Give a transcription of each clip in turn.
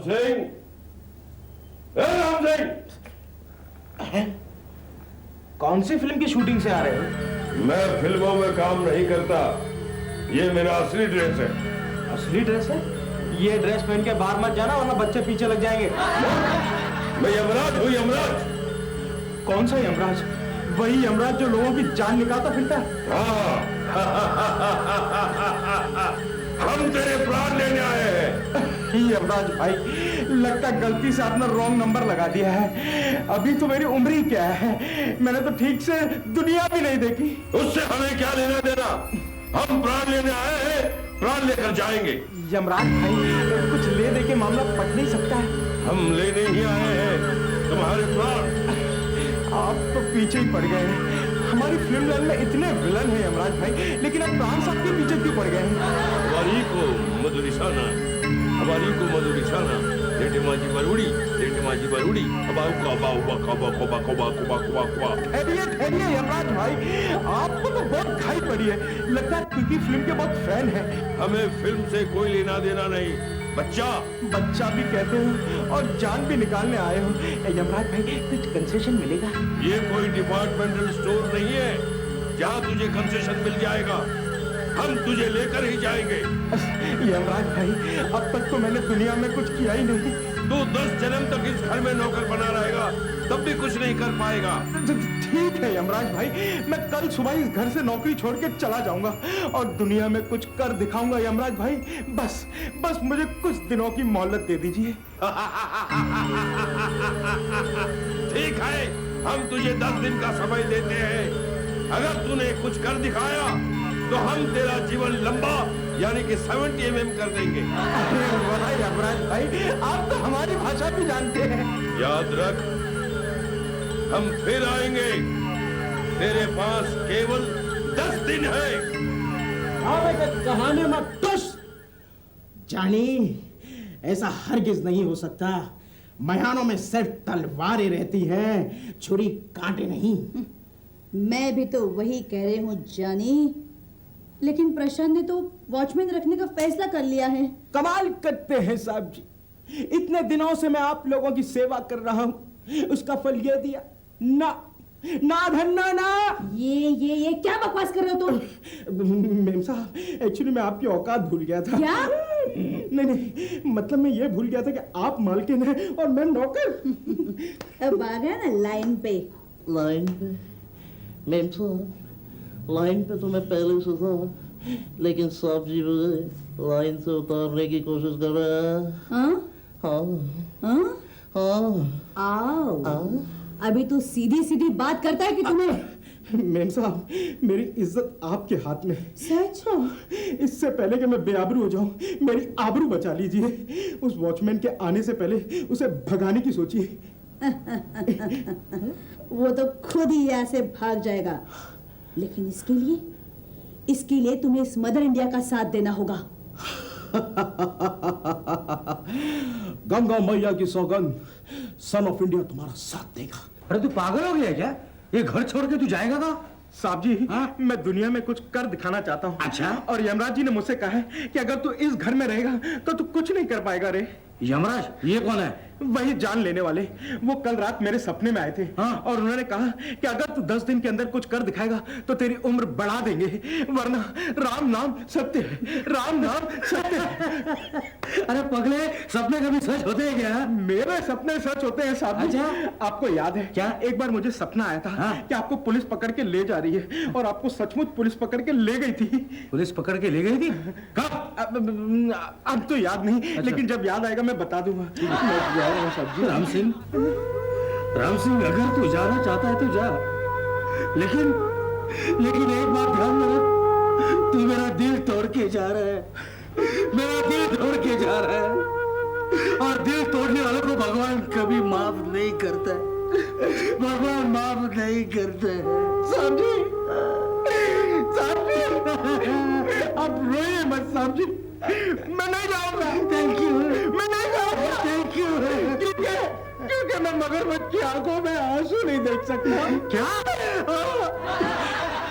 राम सिंह, राम सिंह, कौन सी फिल्म की शूटिंग से आ रहे हो? मैं फिल्मों में काम नहीं करता। ये मेरा असली ड्रेस है। असली ड्रेस है? ये ड्रेस पहन के बाहर मत जाना वरना बच्चे पीछे लग जाएंगे। मैं यमराज हूँ, यमराज। कौन सा यमराज? वही यमराज जो लोगों की जान निकालता फिरता है। हाँ। हम तेरे प्राण लेने आए हैं। यमराज भाई, लगता है गलती से आपने रॉन्ग नंबर लगा दिया है। अभी तो मेरी उम्र ही क्या है, मैंने तो ठीक से दुनिया भी नहीं देखी। उससे हमें क्या लेना देना? हम प्राण लेने आए हैं, प्राण लेकर जाएंगे। यमराज भाई, कुछ ले दे के मामला पट नहीं सकता है। हम लेने ही आए हैं तुम्हारे प्राण। आप तो पीछे ही पड़ गए हैं। हमारी फिल्म लाइन में इतने विलन हैं यमराज भाई, लेकिन अब प्राण साहब के पीछे क्यों पड़ गए हैं? हमारी को मधुरिशाना, हमारी को मधुरिशाना। लेटे माजी बरूड़ी, लेटे माजी बरूड़ी। अबाऊ का अबाऊ बा कोबा कोबा कोबा कोबा कोबा कोबा। ठहरिए यमराज भाई, आपको तो बहुत घाई पड़ी है। लगता है क्योंकि फिल्म के बहुत फैन हैं। हमें फिल्म से कोई लेना देना नहीं। बच्चा भी कहते हो और जान भी निकालने आए हो। यमराज भाई, कुछ कंसेशन मिलेगा? ये कोई डिपार्टमेंटल स्टोर नहीं है जहाँ तुझे कंसेशन मिल जाएगा। हम तुझे लेकर ही जाएंगे। यमराज भाई, अब तक तो मैंने दुनिया में कुछ किया ही नहीं। तू 10 जन्म तक इस घर में नौकर बना रहेगा, तब भी कुछ नहीं कर पाएगा। ठीक है यमराज भाई, मैं कल सुबह इस घर से नौकरी छोड़ के चला जाऊंगा और दुनिया में कुछ कर दिखाऊंगा। यमराज भाई, बस मुझे कुछ दिनों की मोहलत दे दीजिए। ठीक है, हम तुझे 10 दिन का समय देते हैं। अगर तूने कुछ कर दिखाया तो हम तेरा जीवन लंबा यानी कि 70 mm कर देंगे। यमराज भाई, आप तो हमारी भाषा भी जानते हैं। याद रख, हम फिर आएंगे। तेरे पास केवल 10 दिन है। कहानी मत टुस। जानी, ऐसा हरगिज नहीं हो सकता। मैदानों में सिर्फ तलवारें रहती हैं, छुरी कांटे नहीं। मैं भी तो वही कह रही हूँ जानी, लेकिन प्रशांत ने तो वॉचमैन रखने का फैसला कर लिया है। कमाल करते हैं साहब जी, इतने दिनों से मैं आप लोगों की सेवा कर रहा हूँ, उसका फल ये दिया। ना धन्ना ना। ये क्या बकवास कर रहे हो तुम? मैम साहब, एक्चुअली मैं आपकी औकात भूल गया था। क्या? नहीं, मतलब मैं ये भूल गया था कि आप मालकिन हैं और मैं नौकर। अब आ गया ना लाइन पे। मैम साहब, लाइन पे तो मैं पहले से था, लेकिन साहब जी मुझे लाइन से उतारने की कोशिश कर रहे हैं। हाँ। आओ। अभी तू सीधी बात करता है कि तुम्हें? मैम साहब, मेरी इज्जत आपके हाथ में। सच? इससे पहले कि मैं बेआबरू हो जाऊं, मेरी आबरू बचा लीजिए। उस वॉचमैन के आने से पहले उसे भगाने की सोचिए। वो तो खुद ही यहाँ से भाग जाएगा, लेकिन इसके लिए तुम्हें इस मदर इंडिया का साथ देना होगा। गंगा मैया की सौगंध, सन ऑफ इंडिया तुम्हारा साथ देगा। अरे तू पागल हो गया क्या? ये घर छोड़ के तू जाएगा कहाँ? साहब जी, मैं दुनिया में कुछ कर दिखाना चाहता हूँ। अच्छा? और यमराज जी ने मुझसे कहा है कि अगर तू इस घर में रहेगा तो तू कुछ नहीं कर पाएगा रे। यमराज, ये कौन है? वही जान लेने वाले। वो कल रात मेरे सपने में आए थे। और उन्होंने कहा कि अगर तू 10 दिन के अंदर कुछ कर दिखाएगा तो तेरी उम्र बढ़ा देंगे, वरना राम नाम सत्य है, राम नाम सत्य है। अरे पगले, सपने कभी सच होते हैं क्या? मेरे सपने सच होते हैं साहब जी। आपको याद है क्या? एक बार मुझे सपना आया था कि आपको पुलिस पकड़ के ले जा रही है, और आपको सचमुच पुलिस पकड़ के ले गई थी। पुलिस पकड़ के ले गई थी? कब? अब तो याद नहीं, लेकिन जब याद आएगा मैं बता दूंगा। राम सिंह, अगर तू जाना चाहता है तो जा, लेकिन एक बात ध्यान में रख, तू मेरा दिल तोड़ के जा रहा है, मेरा दिल तोड़ के जा रहा है, और दिल तोड़ने वालों को भगवान कभी माफ नहीं करता, भगवान माफ नहीं करता है। साहब जी, अब रोइए मत साहब जी, मैं नहीं जाऊंगा। Thank you. मैं नहीं जाऊंगा। Thank you. क्योंकि मैं मगरमच्छ की आंखों में आंसू नहीं देख सकता। क्या?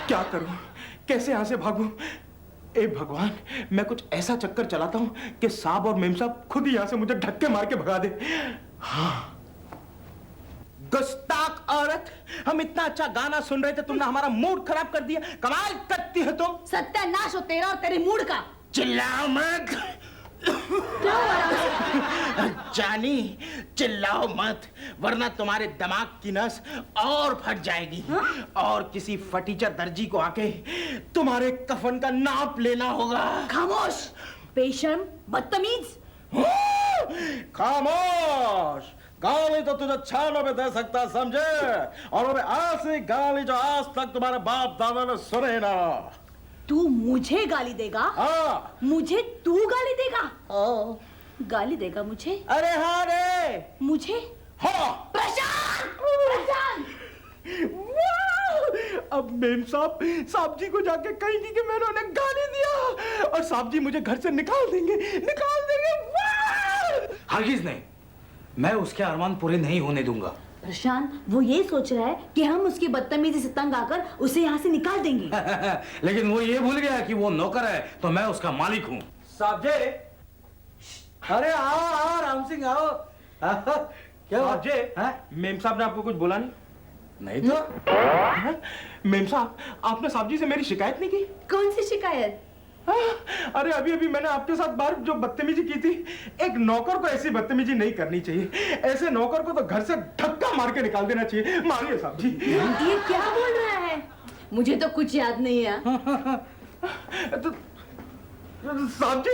क्या करूं, कैसे यहां से भागूं? ए भगवान, मैं कुछ ऐसा चक्कर चलाता हूँ कि साहब और मेम साहब खुद ही यहाँ से मुझे धक्के मार के भगा दे। हाँ। गुस्ताख औरत, हम इतना अच्छा गाना सुन रहे थे, तुमने हमारा मूड खराब कर दिया। कमाल करती है तुम। सत्यानाश हो तेरा और तेरे मूड का। चिल्लाओ मत। क्या हुआ? जानी, चिल्लाओ मत, वरना तुम्हारे दिमाग की नस और फट जाएगी। और किसी फटीचर दर्जी को आके तुम्हारे कफन का नाप लेना होगा। खामोश, बेशर्म, बदतमीज। खामोश। गाली तो तुझे 96 दे सकता, समझे? और वो भी ऐसी गाली जो आज तक तुम्हारे बाप दादा ने सुने ना। तू मुझे गाली देगा? हाँ। मुझे तू गाली देगा? हाँ। गाली देगा मुझे? अरे हाँ रे। मुझे? हाँ। प्रशांत! प्रशांत! अब मेम साहब जी को जाके कहेंगी कि मैंने उन्हें गाली दिया और साहब जी मुझे घर से निकाल देंगे। हरगिज नहीं, मैं उसके अरमान पूरे नहीं होने दूंगा। प्रशांत, वो ये सोच रहा है कि हम उसकी बदतमीजी से तंग आकर उसे यहाँ से निकाल देंगे। लेकिन वो ये भूल गया कि वो नौकर है तो मैं उसका मालिक हूँ। साहब जी, अरे आओ आओ राम सिंह आओ। क्या साहब जी, मेम साहब ने आपको कुछ बोला नहीं? नहीं तो मेम साहब, आपने साहब जी से मेरी शिकायत नहीं की? कौन सी शिकायत? अरे अभी मैंने आपके साथ बार जो बदतमीजी की थी, एक नौकर को ऐसी बदतमीजी नहीं करनी चाहिए। ऐसे नौकर को तो घर से धक्का मार के निकाल देना चाहिए। मारिए साहब जी। ये क्या बोल रहा है? मुझे तो कुछ याद नहीं है। तो साहब जी,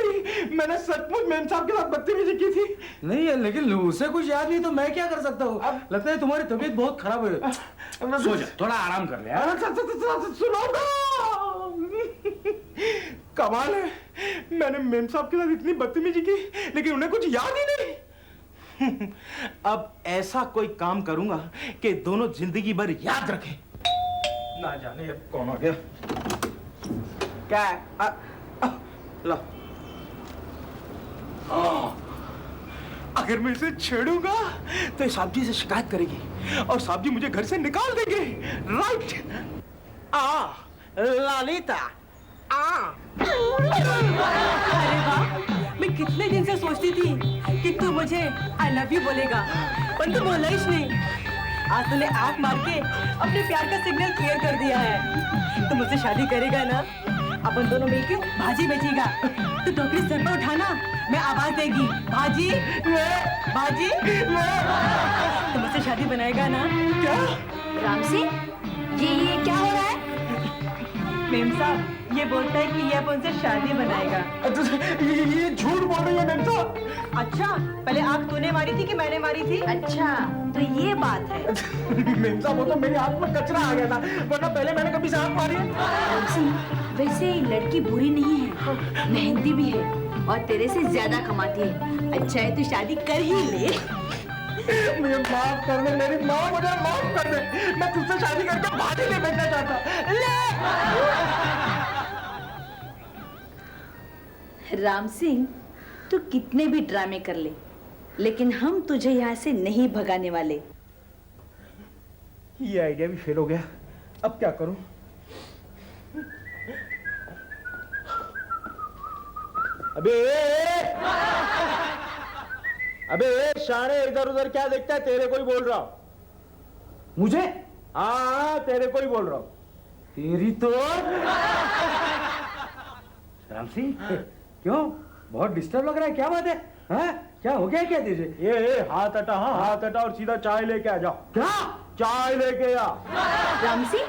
मैंने सचमुच मेम साहब के साथ बदतमीजी की थी। नहीं है, लेकिन उसे कुछ याद नहीं तो मैं क्या कर सकता हूँ। लगता है तुम्हारी तबीयत बहुत खराब है। सो जा, थोड़ा आराम कर ले यार। सुनो ना, कमाल है, मैंने मेम साहब के साथ इतनी बदतमीजी की लेकिन उन्हें कुछ याद ही नहीं। अब ऐसा कोई काम करूंगा कि दोनों जिंदगी भर याद रखें। ना जाने अब कौन आ गया। क्या है? ला। अगर मैं इसे छेड़ूंगा तो ये साहब जी से शिकायत करेगी और साहब जी मुझे घर से निकाल देंगे। राइट? ललिता। अरे वाह, मैं कितने दिन से सोचती थी कि तू मुझे आई लव यू बोलेगा, पर तू बोला ही नहीं। आज तूने आंख मार के अपने प्यार का सिग्नल क्लियर कर दिया है। तू मुझसे शादी करेगा ना? अपन दोनों मिलके भाजी बेचेगा। तू टोकरी सर पर उठाना, मैं आवाज देगी, भाजी भाजी। तू मुझसे शादी बनाएगा ना? क्या? राम सिंह, ये क्या हो रहा है? मेम साहब ये बोलता है कि ये अब उनसे शादी बनाएगा। ये झूठ बोल रही है मेम साहब। अच्छा, पहले आंख तूने मारी थी कि मैंने मारी थी? अच्छा, तो ये बात है। मेम साहब, वो तो मेरी आंख में कचरा आ गया था, वरना पहले मैंने कभी से आंख मारी है? राम सिंह, वैसे लड़की बुरी नहीं है, मेहंदी भी है और तेरे से ज्यादा कमाती है। अच्छा है तू शादी कर ही ले। मुझे माफ कर दे, मेरी माँ, मुझे माफ कर दे। मैं तुझसे शादी करके भाजी नहीं बेचना चाहता। राम सिंह, तू कितने भी ड्रामे कर ले, लेकिन हम तुझे यहाँ से नहीं भगाने वाले। ये आइडिया भी फेल हो गया, अब क्या करूं? अबे शाने, इधर उधर क्या देखता है? तेरे को ही बोल रहा हूं। मुझे? हाँ, तेरे को ही बोल रहा हूं। तेरी तो। राम सिंह, क्यों? बहुत डिस्टर्ब लग रहा है, क्या बात है? हाँ? क्या हो गया क्या तुझे? ये हाथ हटा। हाँ, हाथ हटा और सीधा चाय लेके आ जाओ। क्या? चाय लेके आ। राम सिंह,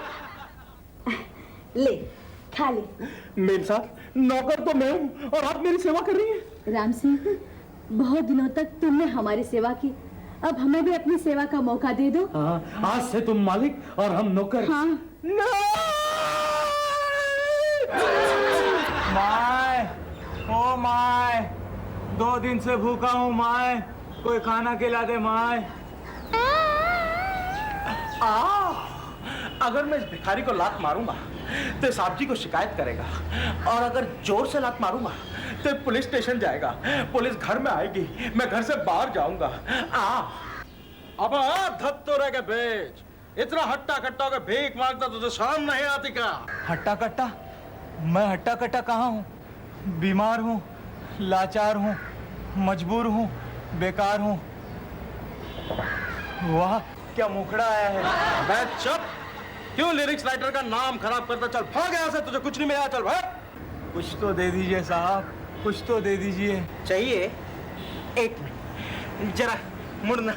ले खा ले। मेरे साथ नौकर तो मैं हूँ और आप मेरी सेवा कर रही हैं। राम सिंह, बहुत दिनों तक तुमने हमारी सेवा की, अब हमें भी अपनी सेवा का मौका दे दो। हाँ, आज से तुम मालिक और हम नौकर। हाँ। माय, ओ माय, 2 दिन से भूखा हूँ माय, कोई खाना खिला दे माय। अगर मैं इस भिखारी को लात मारूंगा तो साहब जी को शिकायत करेगा और अगर जोर से लात मारूंगा तो पुलिस स्टेशन जाएगा, पुलिस घर में आएगी, मैं घर से बाहर जाऊंगा। अब धत्तो रह के बेच, इतना हट्टा कट्टा के भीख मांगता तुझे शर्म नहीं आती क्या? हट्टा कट्टा? मैं हट्टा कट्टा कहाँ हूँ? बीमार हूँ, लाचार हूँ, मजबूर हूँ, बेकार हूँ। वाह क्या मुखड़ा आया है। बैठ चुप। क्यों लिरिक्स राइटर का नाम खराब करता? चल भाग यहाँ से, तुझे कुछ नहीं मिला। चल भाग। कुछ तो दे दीजिए साहब, कुछ तो दे दीजिए। चाहिए? एक मिनट जरा मुड़ना।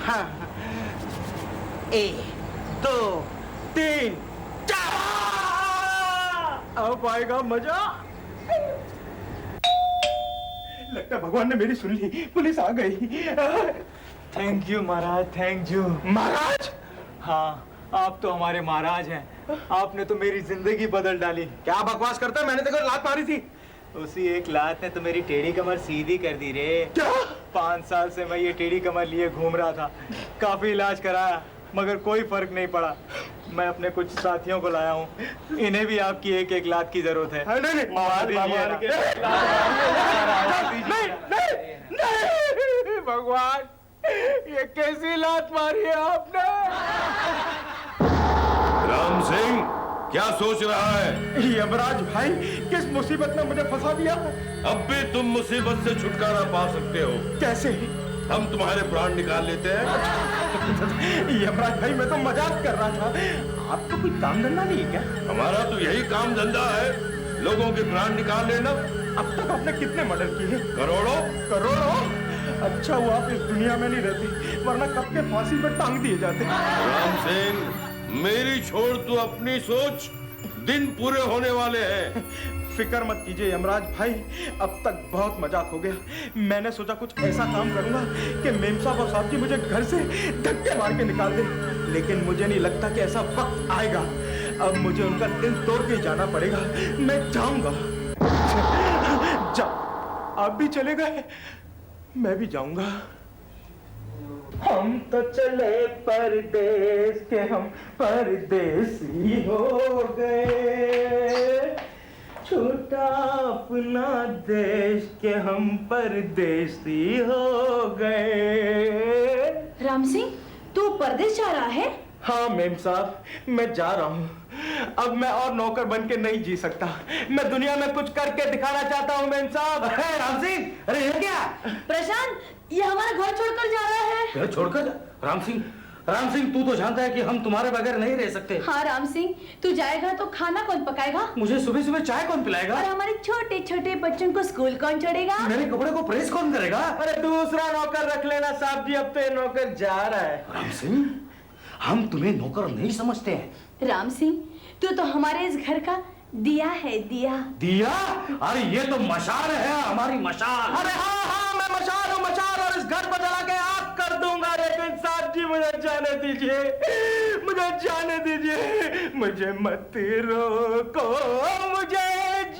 हाँ 1 2 3 4। अब आएगा मजा। लगता है भगवान ने मेरी सुन ली, पुलिस आ गई। थैंक यू महाराज, थैंक यू। महाराज? हाँ, आप तो हमारे महाराज हैं। आपने तो मेरी जिंदगी बदल डाली। क्या बकवास करता है? मैंने तेरे को लात मारी थी। उसी एक लात ने तो मेरी टेढ़ी कमर सीधी कर दी रे। क्या? 5 साल से मैं ये टेढ़ी कमर लिए घूम रहा था। काफी इलाज कराया मगर कोई फर्क नहीं पड़ा। मैं अपने कुछ साथियों को लाया हूँ, इन्हें भी आपकी एक एक लात की जरूरत है। नहीं, मार दीजिए ना। नहीं, भगवान ये कैसी लात मारी है आपने? राम सिंह क्या सोच रहा है? यमराज भाई किस मुसीबत में मुझे फंसा दिया? अब भी तुम मुसीबत से छुटकारा पा सकते हो। कैसे? हम तुम्हारे प्राण निकाल लेते हैं। यमराज भाई मैं तो मजाक कर रहा था। आपको कोई काम धंधा नहीं है क्या? हमारा तो यही काम धंधा है, लोगों के प्राण निकाल लेना। अब तक आपने कितने मर्डर किए? करोड़ों। करोड़ों? अच्छा हुआ आप इस दुनिया में नहीं रहते, वरना कब के फांसी पर टांग दिए जाते। राम सिंह मेरी छोड़ तू अपनी सोच, दिन पूरे होने वाले हैं। फिक्र मत कीजिए यमराज भाई, अब तक बहुत मजाक हो गया। मैंने सोचा कुछ ऐसा काम करूंगा कि मेम साहब और साहब जी मुझे घर से धक्के मार के निकाल दे, लेकिन मुझे नहीं लगता कि ऐसा वक्त आएगा। अब मुझे उनका दिल तोड़ के जाना पड़ेगा। मैं जाऊंगा। जा, आप भी चले गए, मैं भी जाऊंगा। हम तो चले परदेस के, हम परदेसी हो गए। छूटा अपना देश के, हम परदेसी हो गए। राम सिंह तू परदेश जा रहा है? हाँ मेम साहब मैं जा रहा हूँ। अब मैं और नौकर बन के नहीं जी सकता। मैं दुनिया में कुछ करके दिखाना चाहता हूँ मेम साहब। राम सिंह, अरे ये क्या? प्रशांत ये हमारा घर छोड़कर जा रहा है। घर छोड़कर? राम सिंह तू तो जानता है कि हम तुम्हारे बगैर नहीं रह सकते। हाँ राम सिंह तू जाएगा तो खाना कौन पकाएगा? मुझे सुबह सुबह चाय कौन पिलाएगा? और हमारे छोटे छोटे बच्चों को स्कूल कौन छोड़ेगा? मेरे कपड़े को प्रेस कौन करेगा? अरे दूसरा नौकर रख लेना साहब जी, अब तो ये नौकर जा रहा है। राम सिंह हम तुम्हें नौकर नहीं समझते हैं। राम सिंह तू तो हमारे इस घर का दिया है। दिया? अरे ये तो मशाल है, हमारी मशाल। अरे हाँ मैं मशाल हूँ, मशाल, और इस घर को जला के आग कर दूंगा। लेकिन साहब जी मुझे जाने दीजिए, मुझे जाने दीजिए, मुझे मत रोको, मुझे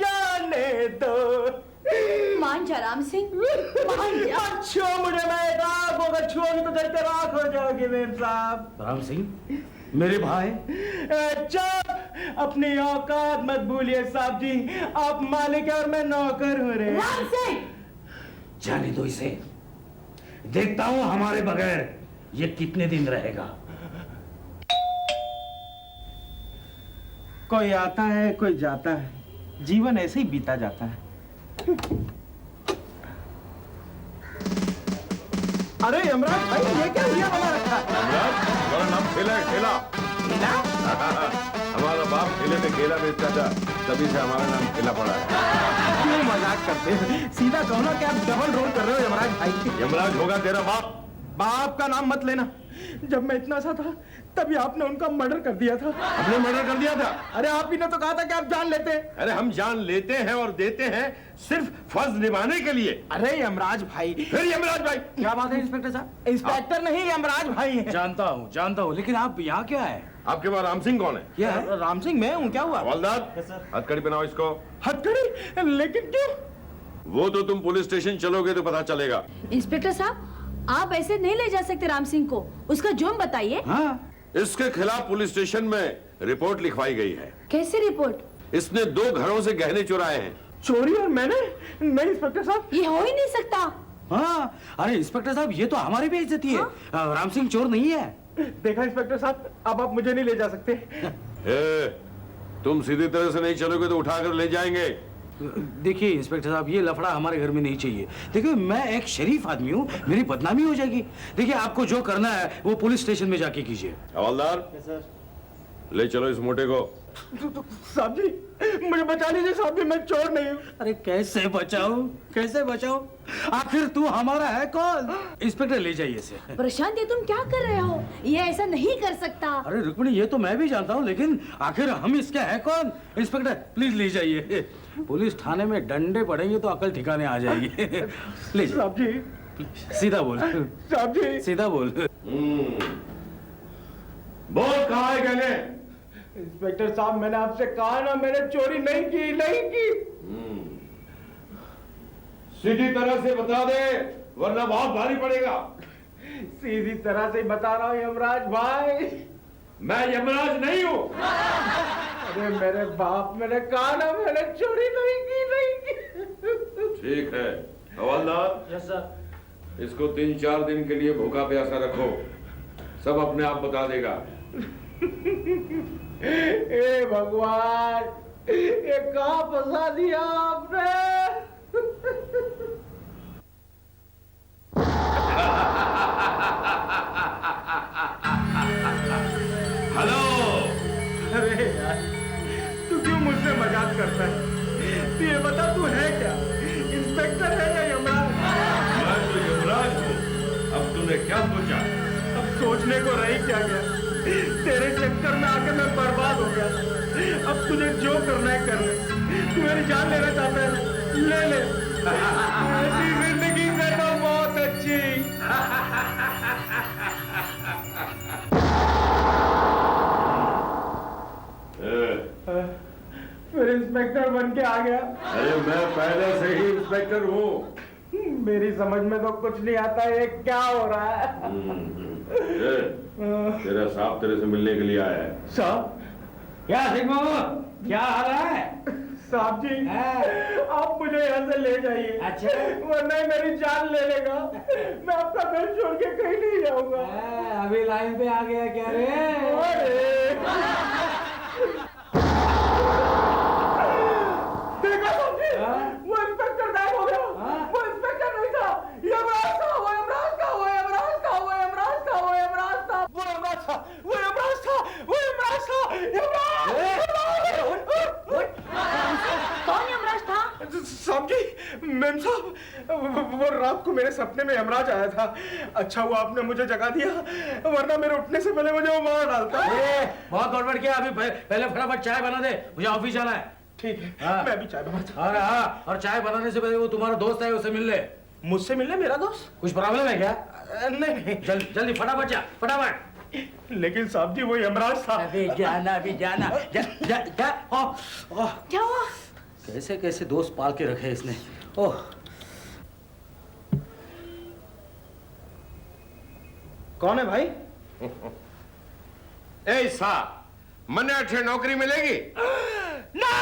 जाने दो। मान जा राम सिंह, मान जा। छो मुझे, मैं राख होगा, छुओगी तो जल के राख हो जाओगी मेम साहब। राम सिंह मेरे भाई। चुप, अपनी औकात मत भूलिए साहब जी, आप मालिक और मैं नौकर हो रहे। राम सिंह जाने दो इसे, देखता हूं हमारे बगैर ये कितने दिन रहेगा। कोई आता है कोई जाता है, जीवन ऐसे ही बीता जाता है। अरे यमराज भाई ये क्या हुआ बना रखा है? यमराज हमारा नाम ठेला है, ठेला। हमारा बाप ठेले पे केला बेचता था, तभी से हमारा नाम ठेला पड़ा है। क्यों मजाक करते हैं? सीधा कहो ना कि आप डबल रोल कर रहे हो यमराज भाई। यमराज होगा तेरा बाप। बाप का नाम मत लेना। जब मैं इतना सा था तभी आपने उनका मर्डर कर दिया था। हमने मर्डर कर दिया था? अरे आप ही ने तो कहा था कि आप जान लेते हैं। अरे हम जान लेते हैं और देते हैं सिर्फ फर्ज निभाने के लिए। अरे यमराज भाई। फिर यमराज भाई? क्या बात है इंस्पेक्टर साहब? इंस्पेक्टर नहीं यमराज भाई है। जानता हूँ, लेकिन आप यहाँ क्या है? आपके पास राम सिंह कौन है? क्या है? राम सिंह मैं हूँ, क्या हुआ? हवलदार हथकड़ी पहनाओ इसको। हथकड़ी? लेकिन क्यों? वो तो तुम पुलिस स्टेशन चलोगे तो पता चलेगा। इंस्पेक्टर साहब आप ऐसे नहीं ले जा सकते राम सिंह को, उसका जुर्म बताइए। हाँ इसके खिलाफ पुलिस स्टेशन में रिपोर्ट लिखवाई गई है। कैसे रिपोर्ट? इसने 2 घरों से गहने चुराए हैं। चोरी और मैंने? नहीं इंस्पेक्टर साहब, ये हो ही नहीं सकता। हाँ, अरे इंस्पेक्टर साहब ये तो हमारी भी इज्जत है। राम सिंह चोर नहीं है। देखा इंस्पेक्टर साहब, अब आप मुझे नहीं ले जा सकते। तुम सीधी तरह से नहीं चलोगे तो उठाकर ले जाएंगे। देखिए इंस्पेक्टर साहब, ये लफड़ा हमारे घर में नहीं चाहिए। देखिए मैं एक शरीफ आदमी हूँ, मेरी बदनामी हो जाएगी। देखिए आपको जो करना है वो पुलिस स्टेशन में जाके कीजिए। हवलदार, ले चलो इस मोटे को। साहब जी मुझे बचा लीजिए साहब जी, मैं चोर नहीं हूँ। अरे कैसे बचाऊं, कैसे बचाऊं? आखिर तू हमारा है कौन? इंस्पेक्टर ले जाइए इसे। प्रशांत, ये तुम क्या कर रहे हो? ये ऐसा नहीं कर सकता। अरे रुक्मिणी, ये तो मैं भी जानता हूँ, लेकिन आखिर हम इसके हैं कौन? इंस्पेक्टर प्लीज ले जाइए। पुलिस थाने में डंडे पड़ेंगे तो अकल ठिकाने आ जाएगी। ले जाइए। साहब जी, सीधा बोल साहब जी, सीधा बोल। बोल, कहाँ है गहने? इंस्पेक्टर साहब मैंने आपसे कहा ना, मैंने चोरी नहीं की, नहीं की। सीधी तरह से बता दे, वरना बहुत भारी पड़ेगा। सीधी तरह से बता रहा हूँ यमराज भाई, मैं यमराज नहीं हूँ। अरे मेरे बाप, मैंने कहा ना मैंने चोरी नहीं की, नहीं की। ठीक है हवलदार। Yes sir. इसको 3-4 दिन के लिए भूखा प्यासा रखो, सब अपने आप बता देगा। हे भगवान, ये कहाँ फंसा दिया आपने? हेलो। अरे यार, तू क्यों मुझसे मजाक करता है? तू ये बता, तू है क्या, इंस्पेक्टर है या यमराज? मैं तो यमराज हूँ। अब तूने क्या सोचा? अब सोचने को रही क्या गया? तेरे चक्कर में आके मैं बर्बाद हो गया। अब तुझे जो करना है कर ले। तू मेरी जान लेना चाहता है, ले ले। ऐसी जिंदगी करना बहुत अच्छी। फिर इंस्पेक्टर बन के आ गया। अरे मैं पहले से ही इंस्पेक्टर हूँ। मेरी समझ में तो कुछ नहीं आता, ये क्या हो रहा है? तेरा साहब तेरे से मिलने के लिए आया है। साहब? क्या सिंह बाबू, क्या हाल है? साहब जी, आप मुझे यहाँ से ले जाइए। अच्छा। वरना ये मेरी जान ले लेगा। मैं आपका घर छोड़ के कहीं नहीं जाऊंगा। अभी लाइन पे आ गया क्या रे? देखा साहब जी, वो इंस्पेक्टर गायब हो गया। वो इंस्पेक्टर नहीं था, यमराज था। वो यमराज था, वो यमराज था, वो यमराज था, वो यमराज था, वो यमराज था, वो यमराज था, वो यमराज था, यमराज। कौन यमराज था? साहब जी, मेम साहब, वो रात को मेरे सपने में यमराज आया था। अच्छा हुआ आपने मुझे जगा दिया, वरना मेरे उठने से पहले मुझे वो मार डालता। बहुत गड़बड़ किया। अभी पहले फटाफट चाय बना दे, मुझे ऑफिस जाना है। ठीक है, हाँ। मैं भी चाय बनाता। अरे हाँ, और चाय बनाने से पहले वो तुम्हारा दोस्त है, उसे मिल ले। मुझसे मिलने मेरा दोस्त? कुछ प्रॉब्लम है क्या? नहीं नहीं। जल्दी फटाफट जा, फटाफट। लेकिन साहब जी वो यमराज था। अभी जाना जा। ओह, क्या हुआ? कैसे कैसे दोस्त पाल के रखे इसने। ओह, कौन है भाई? ए साहब, मने अठे नौकरी मिलेगी? ना!